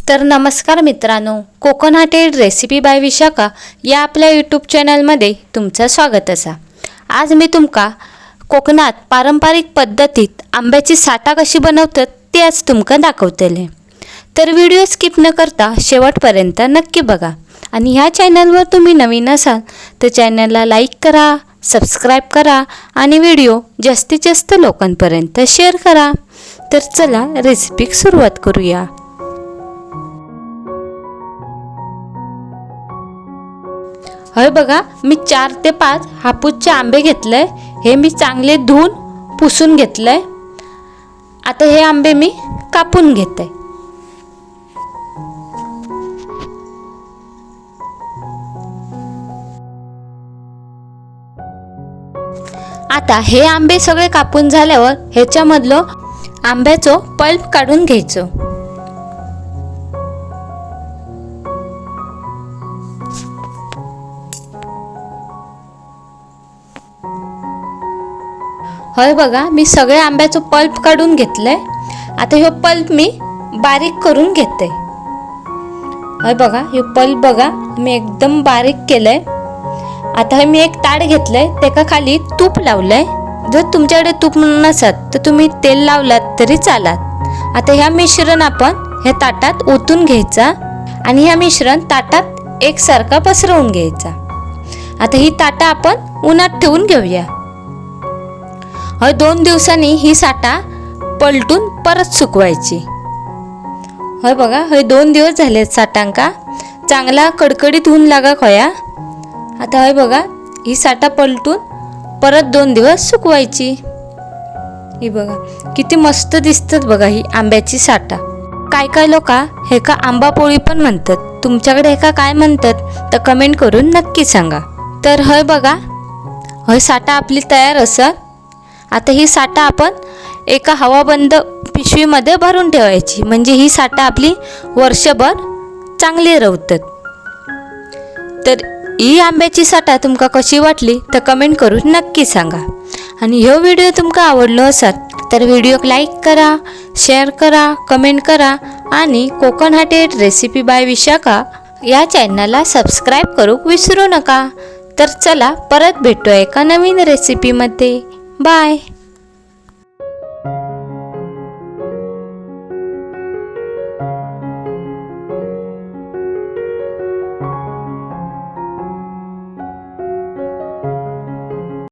तर नमस्कार मित्रांनो, कोकणातील रेसिपी बाय विशाखा या आपल्या यूट्यूब चॅनलमध्ये तुमचं स्वागत असा। आज मी तुमका कोकणात पारंपरिक पद्धतीत आंब्याची साठा कशी बनवतात ते आज तुमका दाखवतले। तर व्हिडिओ स्किप न करता शेवटपर्यंत नक्की बघा आणि ह्या चॅनलवर तुम्ही नवीन असाल तर चॅनलला लाईक करा, सबस्क्राइब करा आणि व्हिडिओ जास्तीत जास्त लोकांपर्यंत शेअर करा। तर चला रेसिपी सुरुवात करूया। हे बघा, मी 4 ते 5 हापूसचे आंबे घेतले। हे मी चांगले धुवून पुसून घेतले। आता हे आंबे मी कापून घेते। आता हे आंबे सगळे कापून झाल्यावर ह्याच्यामधलं आंब्याचं पल्प काढून घ्यायचं। हे बघा, मी सगळे आंब्याचं पल्प काढून घेतलंय। आता हे पल्प मी बारीक करून घेते। हे बघा, हे पल्प बघा मी एकदम बारीक केलंय। आता हे मी एक ताट घेतलंय, त्याच्या खाली तूप लावलंय। जर तुमच्याकडे तूप नसेल तर तुम्ही तेल लावलात तरी चालत। आता ह्या मिश्रण आपण ह्या ताटात ओतून घ्यायचा आणि ह्या मिश्रण ताटात एकसारखा पसरवून घ्यायचा। आता ही ताटा आपण उन्हात ठेवून घेऊया। 2 दिवसांनी ही साठा पलटून परत सुकवायची। हे बघा, हे 2 दिवस झाले साठांका चांगला कडकडीत ऊन लागा खोया। आता हे बघा, ही साठा पलटून परत 2 दिवस सुकवायची। ही बघा किती मस्त दिसतात बघा ही आंब्याची साठा। काय लोक हे का आंबा पोळी पण म्हणतात। तुमच्याकडे हे का काय म्हणतात तर कमेंट करून नक्की सांगा। तर हे बघा, हे साठा आपली तयार असत। आता ही साठा आपण एका हवाबंद पिशवीमध्ये भरून ठेवायची, म्हणजे ही साठा आपली वर्षभर चांगली राहतात। तर ही आंब्याची साठा तुमका कशी वाटली तर कमेंट करून नक्की सांगा। आणि हा व्हिडिओ तुमका आवडलो असाल तर व्हिडिओक लाईक करा, शेअर करा, कमेंट करा आणि कोकण हाटेड रेसिपी बाय विशाखा या चॅनलला सबस्क्राइब करूक विसरू नका। तर चला परत भेटूया एका नवीन रेसिपीमध्ये। बाय।